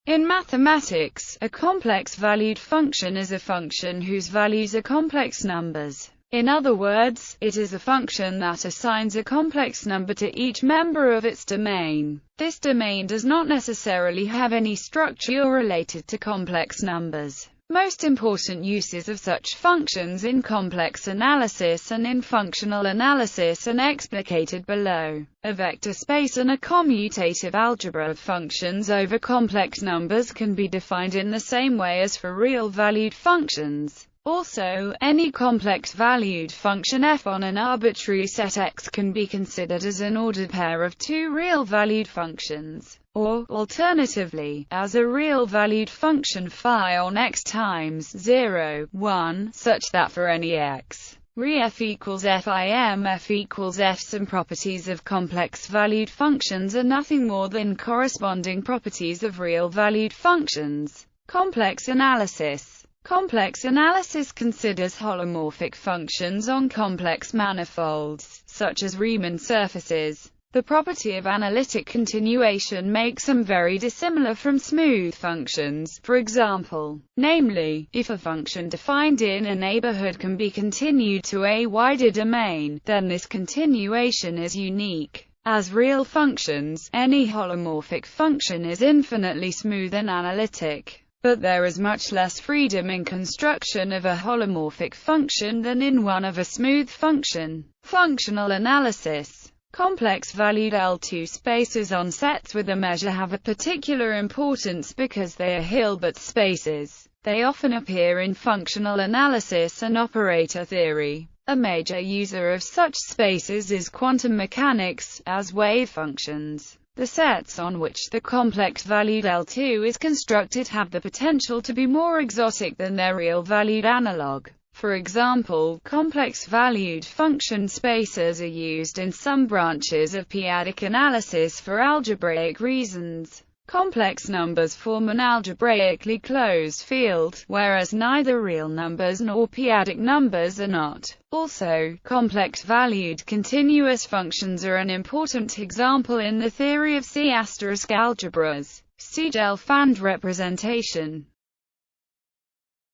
In mathematics, a complex-valued function is a function whose values are complex numbers. In other words, it is a function that assigns a complex number to each member of its domain. This domain does not necessarily have any structure related to complex numbers. Most important uses of such functions in complex analysis and in functional analysis are explicated below. A vector space and a commutative algebra of functions over complex numbers can be defined in the same way as for real-valued functions. Also, any complex-valued function f on an arbitrary set X can be considered as an ordered pair of two real-valued functions, or, alternatively, as a real-valued function phi on X times 0, 1, such that for any X, F equals FIM F equals F. Some properties of complex-valued functions are nothing more than corresponding properties of real-valued functions. Complex analysis. Complex analysis considers holomorphic functions on complex manifolds, such as Riemann surfaces. The property of analytic continuation makes them very dissimilar from smooth functions, for example. Namely, if a function defined in a neighborhood can be continued to a wider domain, then this continuation is unique. As real functions, any holomorphic function is infinitely smooth and analytic. But there is much less freedom in construction of a holomorphic function than in one of a smooth function. Functional analysis. Complex-valued L2 spaces on sets with a measure have a particular importance because they are Hilbert spaces. They often appear in functional analysis and operator theory. A major user of such spaces is quantum mechanics, as wave functions. The sets on which the complex-valued L2 is constructed have the potential to be more exotic than their real-valued analog. For example, complex-valued function spaces are used in some branches of p-adic analysis for algebraic reasons. Complex numbers form an algebraically closed field, whereas neither real numbers nor p-adic numbers are not. Also, complex-valued continuous functions are an important example in the theory of C** algebras. See Gelfand representation.